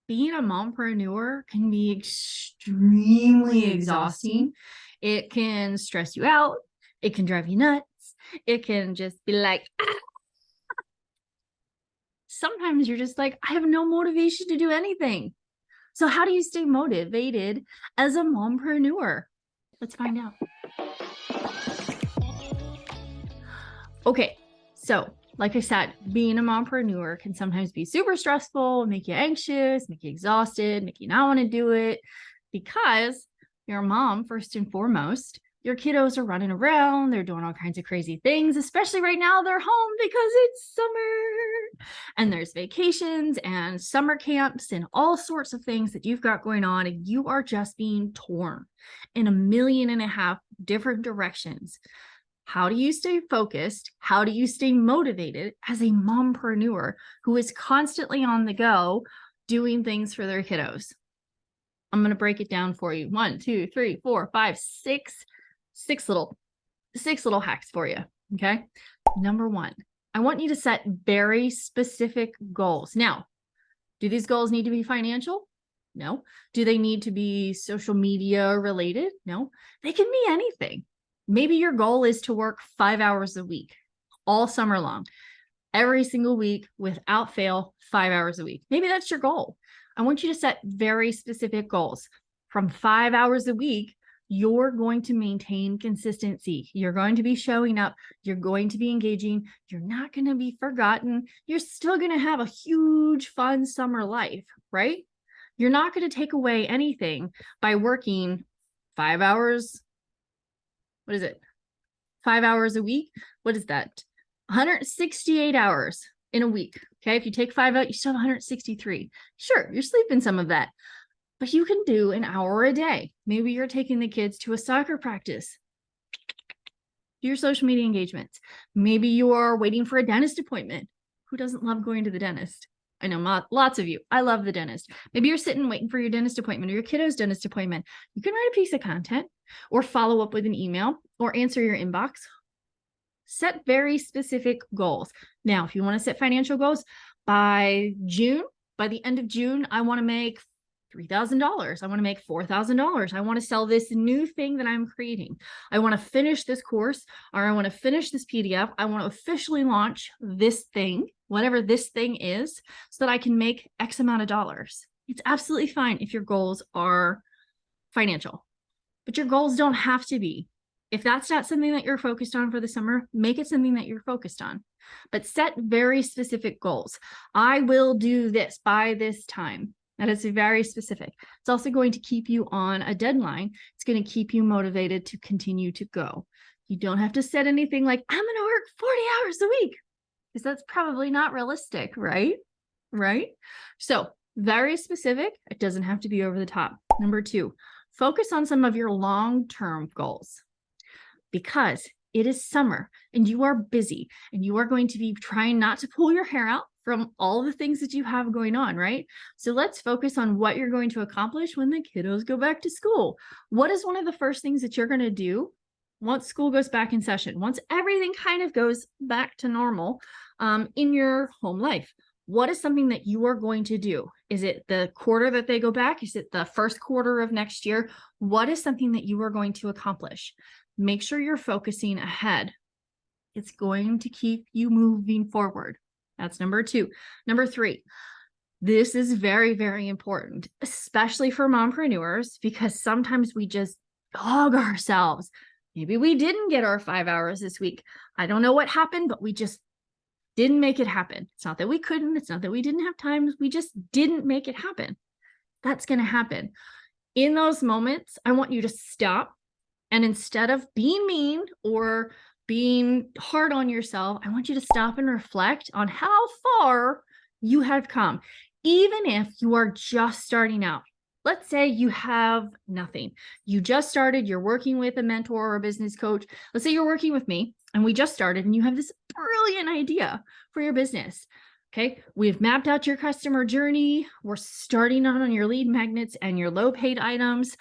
being a mompreneur can be extremely exhausting. It can stress you out. It can drive you nuts. It can just be like, sometimes you're just like, I have no motivation to do anything. So how do you stay motivated as a mompreneur? Let's find out. Okay, so like I said, being a mompreneur can sometimes be super stressful, make you anxious, make you exhausted, make you not want to do it because you're a mom, first and foremost. Your kiddos are running around. They're doing all kinds of crazy things, especially right now. They're home because it's summer and there's vacations and summer camps and all sorts of things that you've got going on. And you are just being torn in 1.5 million different directions. How do you stay focused? How do you stay motivated as a mompreneur who is constantly on the go doing things for their kiddos? I'm going to break it down for you. 1, 2, 3, 4, 5, 6 little hacks for you. Okay. Number 1, I want you to set very specific goals. Now, do these goals need to be financial? No. Do they need to be social media related? No. They can be anything. Maybe your goal is to work 5 hours a week, all summer long, every single week without fail, 5 hours a week. Maybe that's your goal. I want you to set very specific goals. From 5 hours a week, you're going to maintain consistency. You're going to be showing up. You're going to be engaging. You're not going to be forgotten. You're still going to have a huge, fun summer life, right? You're not going to take away anything by working 5 hours. What is it? 5 hours a week? What is that? 168 hours in a week. Okay. If you take 5 out, you still have 163. Sure, you're sleeping some of that, but you can do an hour a day. Maybe you're taking the kids to a soccer practice. Do your social media engagements. Maybe you are waiting for a dentist appointment. Who doesn't love going to the dentist? I know lots of you. I love the dentist. Maybe you're sitting waiting for your dentist appointment or your kiddo's dentist appointment. You can write a piece of content or follow up with an email or answer your inbox. Set very specific goals. Now, if you want to set financial goals by the end of June, I want to make $3,000. I want to make $4,000. I want to sell this new thing that I'm creating. I want to finish this course, or I want to finish this PDF. I want to officially launch this thing, whatever this thing is, so that I can make X amount of dollars. It's absolutely fine if your goals are financial, but your goals don't have to be. If that's not something that you're focused on for the summer, make it something that you're focused on, but set very specific goals. I will do this by this time. That is very specific. It's also going to keep you on a deadline. It's going to keep you motivated to continue to go. You don't have to set anything like, I'm going to work 40 hours a week, because that's probably not realistic, right? Right? So very specific. It doesn't have to be over the top. Number 2, focus on some of your long-term goals, because it is summer and you are busy and you are going to be trying not to pull your hair out from all the things that you have going on, right? So let's focus on what you're going to accomplish when the kiddos go back to school. What is one of the first things that you're going to do once school goes back in session, once everything kind of goes back to normal in your home life? What is something that you are going to do? Is it the quarter that they go back? Is it the first quarter of next year? What is something that you are going to accomplish? Make sure you're focusing ahead. It's going to keep you moving forward. That's number 2. Number 3, this is very, very important, especially for mompreneurs, because sometimes we just dog ourselves. Maybe we didn't get our 5 hours this week. I don't know what happened, but we just didn't make it happen. It's not that we couldn't. It's not that we didn't have time. We just didn't make it happen. That's going to happen. In those moments, I want you to stop. And instead of being mean or being hard on yourself, I want you to stop and reflect on how far you have come, even if you are just starting out. Let's say you have nothing. You just started, you're working with a mentor or a business coach. Let's say you're working with me and we just started and you have this brilliant idea for your business. Okay, we've mapped out your customer journey. We're starting on your lead magnets and your low paid items.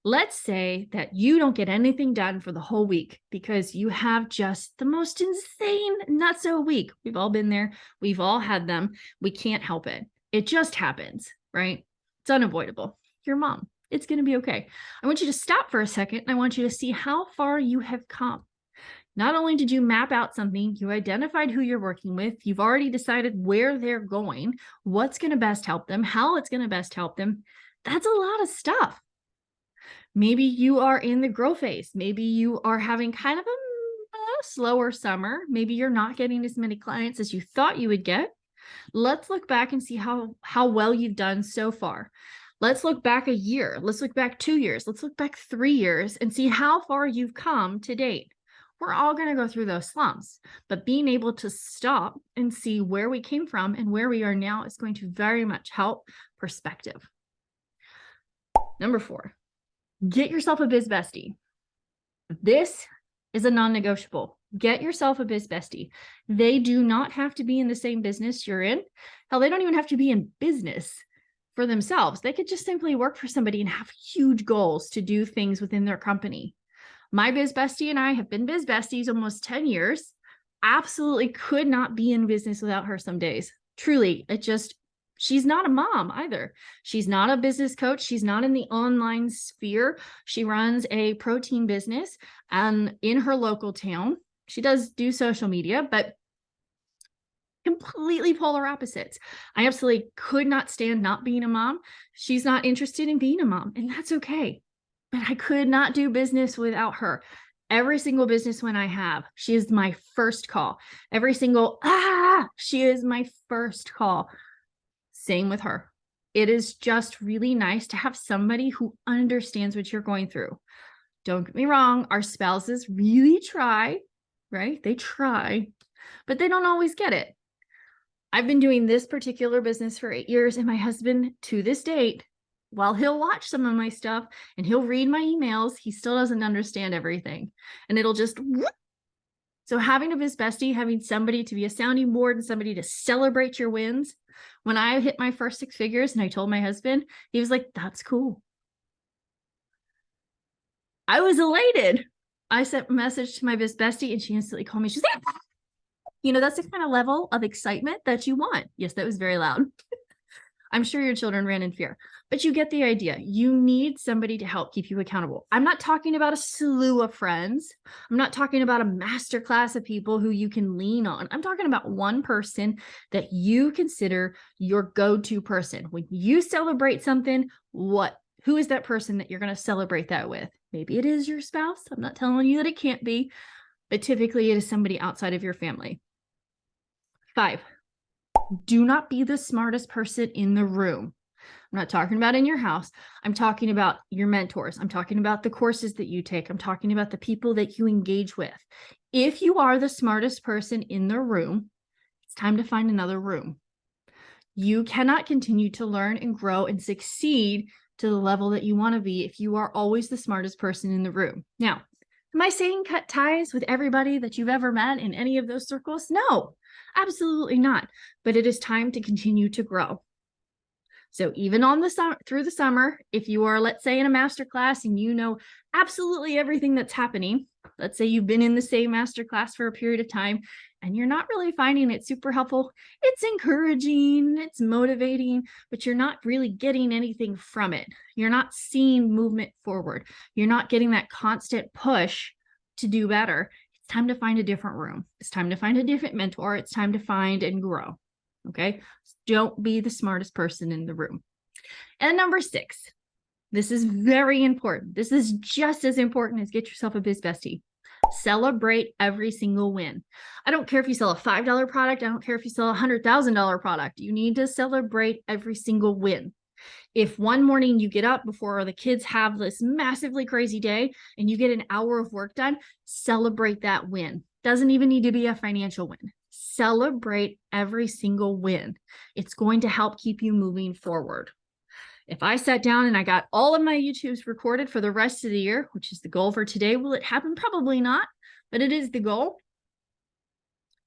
Let's say that you don't get anything done for the whole week because you have just the most insane nutso week. We've all been there. We've all had them. We can't help it. It just happens. right? It's unavoidable. Your mom. It's going to be okay. I want you to stop for a second and I want you to see how far you have come. Not only did you map out something, you identified who you're working with, you've already decided where they're going, what's going to best help them, how it's going to best help them. That's a lot of stuff. Maybe you are in the grow phase. Maybe you are having kind of a slower summer. Maybe you're not getting as many clients as you thought you would get. Let's look back and see how well you've done so far. Let's look back a year. Let's look back 2 years. Let's look back 3 years and see how far you've come to date. We're all going to go through those slumps, but being able to stop and see where we came from and where we are now is going to very much help perspective. Number 4, get yourself a biz bestie. This is a non-negotiable. Get yourself a biz bestie. They do not have to be in the same business you're in. Hell, they don't even have to be in business for themselves. They could just simply work for somebody and have huge goals to do things within their company. My biz bestie and I have been biz besties almost 10 years. Absolutely could not be in business without her some days. Truly, she's not a mom either. She's not a business coach. She's not in the online sphere. She runs a protein business and in her local town. She does do social media, but completely polar opposites. I absolutely could not stand not being a mom. She's not interested in being a mom, and that's okay. But I could not do business without her. Every single business when I have, she is my first call. Every single, she is my first call. Same with her. It is just really nice to have somebody who understands what you're going through. Don't get me wrong. Our spouses really try, right? They try, but they don't always get it. I've been doing this particular business for 8 years, and my husband, to this date, while he'll watch some of my stuff and he'll read my emails, he still doesn't understand everything. And it'll just, so having a biz bestie, having somebody to be a sounding board and somebody to celebrate your wins. When I hit my first 6 figures and I told my husband, he was like, that's cool. I was elated. I sent a message to my biz bestie and she instantly called me. She's like, that's the kind of level of excitement that you want. Yes, that was very loud. I'm sure your children ran in fear, but you get the idea. You need somebody to help keep you accountable. I'm not talking about a slew of friends. I'm not talking about a masterclass of people who you can lean on. I'm talking about one person that you consider your go-to person. When you celebrate something, who is that person that you're going to celebrate that with? Maybe it is your spouse. I'm not telling you that it can't be, but typically it is somebody outside of your family. 5, do not be the smartest person in the room. I'm not talking about in your house. I'm talking about your mentors. I'm talking about the courses that you take. I'm talking about the people that you engage with. If you are the smartest person in the room, it's time to find another room. You cannot continue to learn and grow and succeed to the level that you want to be if you are always the smartest person in the room. Now, am I saying cut ties with everybody that you've ever met in any of those circles? No, absolutely not. But it is time to continue to grow. So even through the summer, if you are, let's say, in a masterclass and you know absolutely everything that's happening, let's say you've been in the same masterclass for a period of time and you're not really finding it super helpful, it's encouraging, it's motivating, but you're not really getting anything from it. You're not seeing movement forward. You're not getting that constant push to do better. It's time to find a different room. It's time to find a different mentor. It's time to find and grow. Okay. Don't be the smartest person in the room. And number 6, this is very important. This is just as important as get yourself a biz bestie. Celebrate every single win. I don't care if you sell a $5 product. I don't care if you sell a $100,000 product. You need to celebrate every single win. If one morning you get up before the kids have this massively crazy day and you get an hour of work done, celebrate that win. Doesn't even need to be a financial win. Celebrate every single win. It's going to help keep you moving forward. If I sat down and I got all of my YouTubes recorded for the rest of the year, which is the goal for today, will it happen? Probably not, but it is the goal.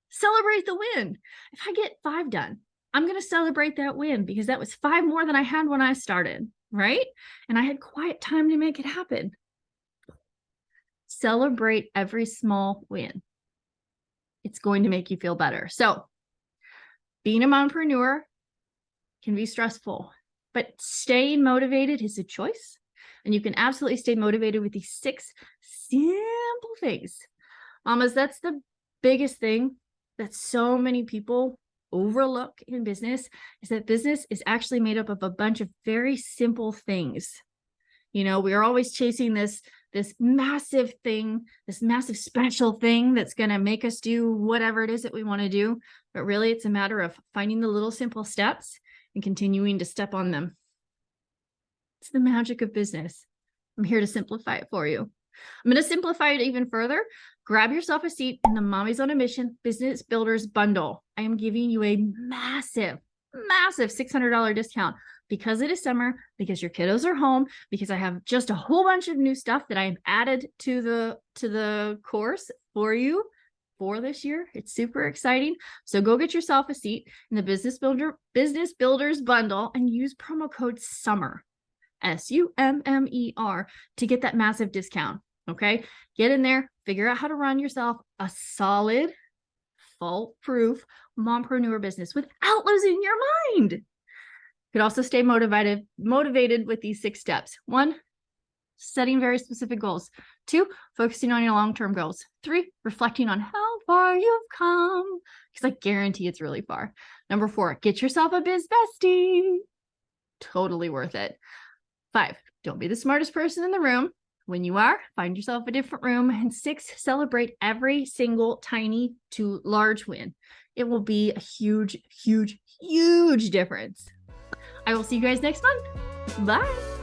Celebrate the win. If I get 5 done, I'm going to celebrate that win because that was 5 more than I had when I started, right? And I had quiet time to make it happen. Celebrate every small win. It's going to make you feel better. So being a mompreneur can be stressful, But staying motivated is a choice. And you can absolutely stay motivated with these 6 simple things. Mamas, that's the biggest thing that so many people overlook in business, is that business is actually made up of a bunch of very simple things. We are always chasing this massive thing, this massive special thing that's going to make us do whatever it is that we want to do. But really, it's a matter of finding the little simple steps and continuing to step on them. It's the magic of business. I'm here to simplify it for you. I'm going to simplify it even further. Grab yourself a seat in the Mommy's on a Mission Business Builders Bundle. I am giving you a massive $600 discount because it is summer, because your kiddos are home, because I have just a whole bunch of new stuff that I have added to the course for you for this year. It's super exciting. So go get yourself a seat in the Business Builders Bundle and use promo code SUMMER, SUMMER, to get that massive discount. Okay, get in there, figure out how to run yourself a solid, fault-proof mompreneur business without losing your mind. You could also stay motivated with these 6 steps. 1, setting very specific goals. 2, focusing on your long-term goals. 3, reflecting on how far you've come, because I guarantee it's really far. Number 4, get yourself a biz bestie. Totally worth it. 5, don't be the smartest person in the room. When you are, find yourself a different room. And 6, celebrate every single tiny to large win. It will be a huge, huge, huge difference. I will see you guys next month. Bye.